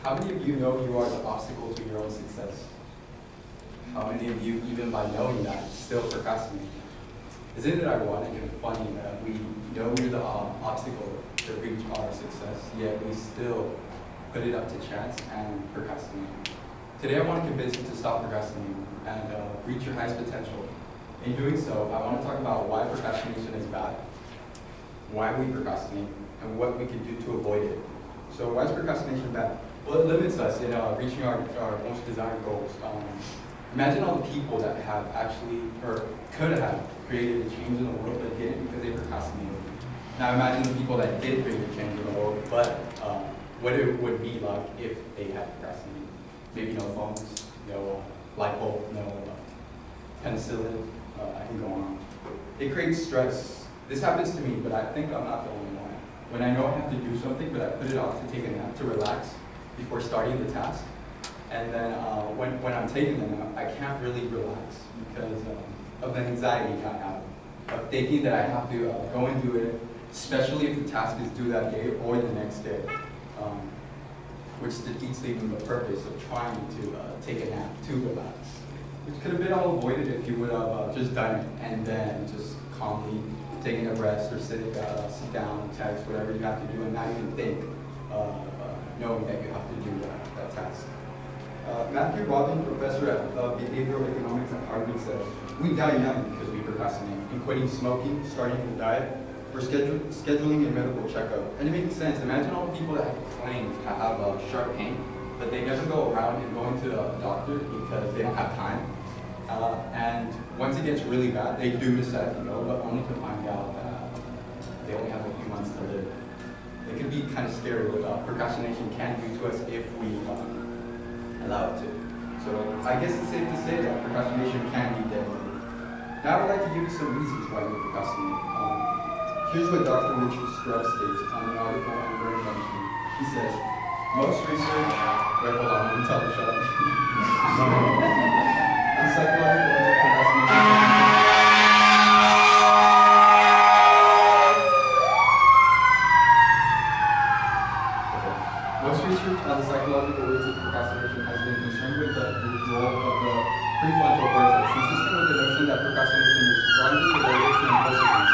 How many of you know you are the obstacle to your own success? How many of you, even by knowing that, still procrastinate? Isn't it ironic and funny that we know we're the obstacle to reach our success, yet we still put it up to chance and procrastinate? Today I want to convince you to stop procrastinating and reach your highest potential. In doing so, I want to talk about why procrastination is bad, why we procrastinate, and what we can do to avoid it. So why is procrastination bad? Well, it limits us in reaching our most desired goals. Imagine all the people that have actually, or could have, created a change in the world but didn't because they procrastinated. Now imagine the people that did create a change in the world, but what it would be like if they had procrastinated. Maybe no phones, no light bulb, no penicillin, I can go on. It creates stress. This happens to me, but I think I'm not the only one. When I know I have to do something, but I put it off to take a nap, to relax before starting the task, and then when I'm taking the nap, I can't really relax because of the anxiety I have of thinking that I have to go and do it, especially if the task is due that day or the next day, which defeats even the purpose of trying to take a nap to relax. Which could have been all avoided if you would have just done it and then just calmly taking a rest or sit down, text, whatever you have to do, and not even think, knowing that you have to do that task. Matthew Robin, professor at behavioral economics at Harvard, says, "We die young because we procrastinate, in quitting smoking, starting a diet, or scheduling a medical checkup." And it makes sense. Imagine all the people that have claimed to have sharp pain, but they never go around and going to a doctor because they don't have time. And once it gets really bad, they do decide to go, but only to find out that they only have a few months to live. It can be kind of scary what procrastination can do to us if we allow it to. So I guess it's safe to say that procrastination can be deadly. Now I would like to give you some reasons why we procrastinate. Here's what Dr. Richard Scruggs states on an article on brain function. He says, most research, wait, hold on, let me tell you, shut up. On psychological procrastination. Most research on the psychological roots of procrastination has been concerned with the role of the prefrontal cortex, consistent with the notion that procrastination is strongly related to impulsiveness.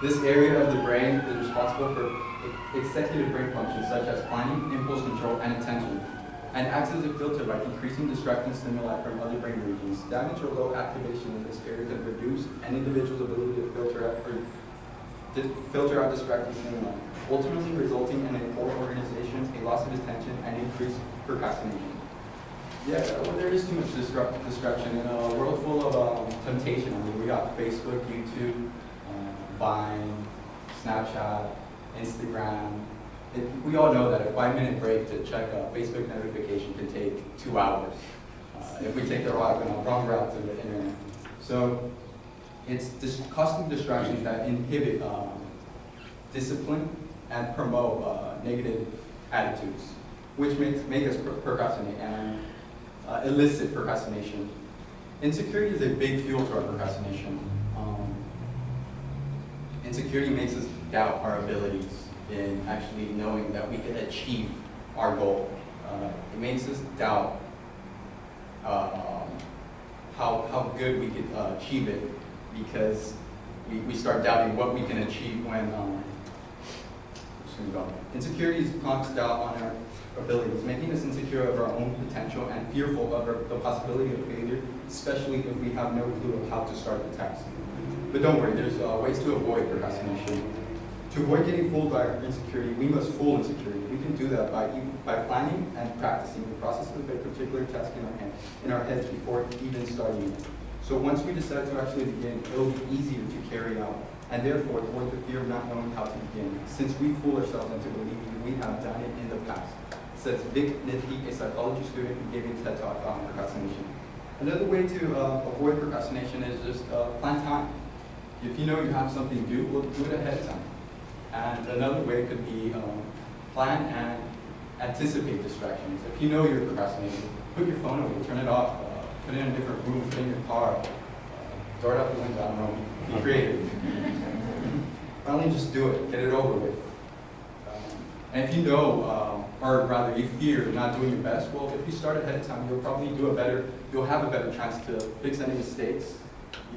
This area of the brain is responsible for executive brain functions such as planning, impulse control, and attention, and acts as a filter by decreasing distracting stimuli from other brain regions. Damage or low activation in this area can reduce an individual's ability to filter out distracting stimuli, ultimately resulting in a poor organization, a loss of attention, and increased procrastination. Yeah, well, there is too much distraction in a world full of temptation. I mean, we got Facebook, YouTube, Vine, Snapchat, Instagram. We all know that a 5-minute break to check a Facebook notification can take 2 hours if we take the wrong route to the internet. So it's costly distractions that inhibit discipline and promote negative attitudes, which make us procrastinate and elicit procrastination. Insecurity is a big fuel to our procrastination. Insecurity makes us doubt our abilities in actually knowing that we can achieve our goal. It makes us doubt how good we could achieve it, because we start doubting what we can achieve when insecurity prompts doubt on our abilities, making us insecure of our own potential and fearful of the possibility of failure, especially if we have no clue of how to start the task. But don't worry, there's ways to avoid procrastination. To avoid getting fooled by our insecurity, we must fool insecurity. We can do that by planning and practicing the process of a particular task in our heads before even starting it. So once we decide to actually begin, it will be easier to carry out, and therefore avoid the fear of not knowing how to begin, since we fool ourselves into believing we have done it in the past, says Vic Nithy, a psychology student who gave a TED Talk on procrastination. Another way to avoid procrastination is just plan time. If you know you have something due, well, do it ahead of time. And another way could be plan and anticipate distractions. If you know you're procrastinating, put your phone away, turn it off, put it in a different room, put it in your car, throw it out the window, I don't know, be creative. Finally just do it, get it over with. And if you know, or rather you fear not doing your best, well, if you start ahead of time, you'll probably you'll have a better chance to fix any mistakes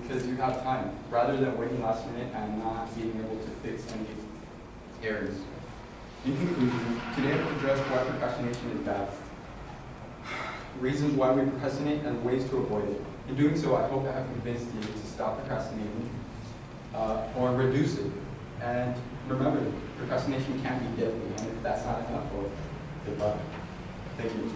because you have time, rather than waiting last minute and not being able to fix any errors. In conclusion, today I've addressed why procrastination is bad, reasons why we procrastinate, and ways to avoid it. In doing so, I hope I have convinced you to stop procrastinating or reduce it. And remember, procrastination can be deadly, and if that's not enough, well, good luck. Thank you.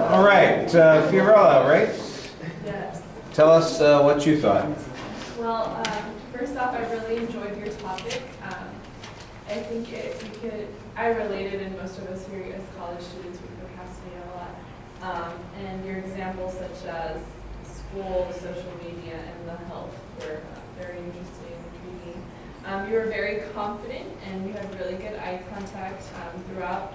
All right, Fiorella, right? Yes. Tell us what you thought. Well, first off, I really enjoyed your topic. I think I related, and most of us here as college students, we procrastinate a lot. And your examples such as school, social media, and the health were very interesting and intriguing. You were very confident, and you had really good eye contact throughout.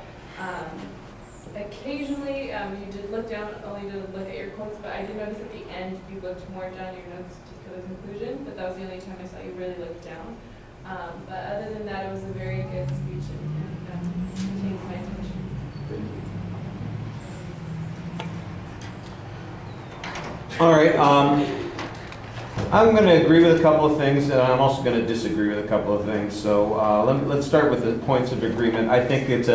Occasionally, you did look down only to look at your quotes, but I did notice at the end you looked more down your notes for the conclusion, but that was the only time I saw you really look down. But other than that, it was a very good speech and retained my attention. All right, I'm going to agree with a couple of things, and I'm also going to disagree with a couple of things. So let's start with the points of agreement. I think it's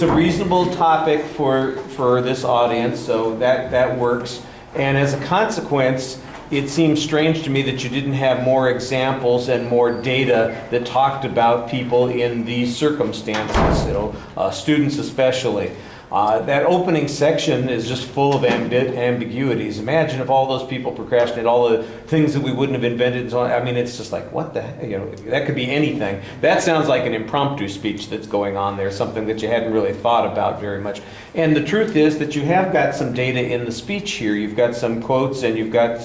a reasonable topic for this audience, so that works. And as a consequence, it seems strange to me that you didn't have more examples and more data that talked about people in these circumstances, students especially. That opening section is just full of ambiguities. Imagine if all those people procrastinate, all the things that we wouldn't have invented. And so on. I mean, it's just like, what the heck? That could be anything. That sounds like an impromptu speech that's going on there, something that you hadn't really thought about very much. And the truth is that you have got some data in the speech here. You've got some quotes and you've got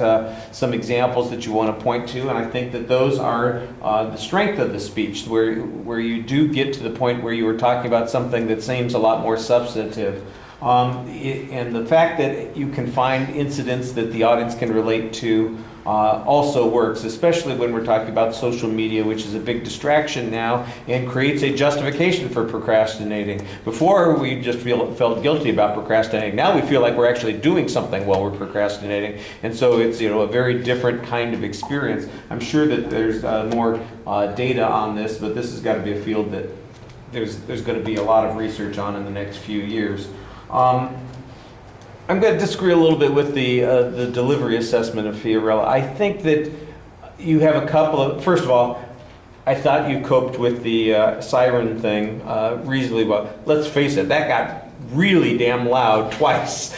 some examples that you want to point to. And I think that those are the strength of the speech, where you do get to the point where you were talking about something that seems a lot more substantive. And the fact that you can find incidents that the audience can relate to also works, especially when we're talking about social media, which is a big distraction now and creates a justification for procrastinating. Before, we just felt guilty about procrastinating. Now we feel like we're actually doing something while we're procrastinating. And so it's a very different kind of experience. I'm sure that there's more data on this, but this has got to be a field that there's going to be a lot of research on in the next few years. I'm going to disagree a little bit with the delivery assessment of Fiorella. I think that you have a couple of, first of all, I thought you coped with the siren thing reasonably well. Let's face it, that got really damn loud twice,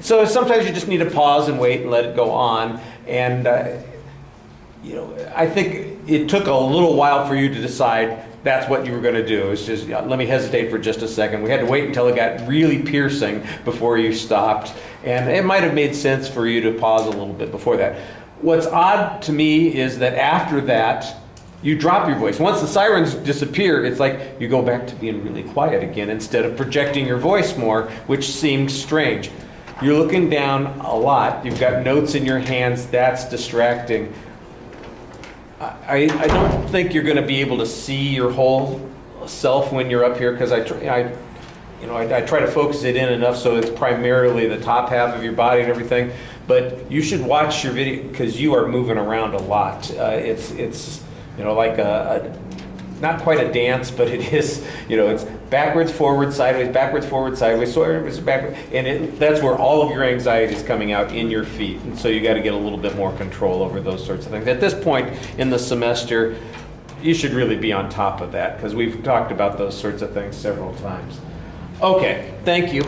So sometimes you just need to pause and wait and let it go on. And, I think it took a little while for you to decide that's what you were going to do. It's just, let me hesitate for just a second. We had to wait until it got really piercing before you stopped. And it might have made sense for you to pause a little bit before that. What's odd to me is that after that, you drop your voice. Once the sirens disappear, it's like you go back to being really quiet again instead of projecting your voice more, which seemed strange. You're looking down a lot. You've got notes in your hands. That's distracting. I don't think you're going to be able to see your whole self when you're up here because I try to focus it in enough so it's primarily the top half of your body and everything. But you should watch your video because you are moving around a lot. It's like not quite a dance, but it is, it's backwards, forward, sideways, backward, and that's where all of your anxiety is coming out in your feet. And so you got to get a little bit more control over those sorts of things. At this point in the semester, you should really be on top of that because we've talked about those sorts of things several times. Okay, thank you.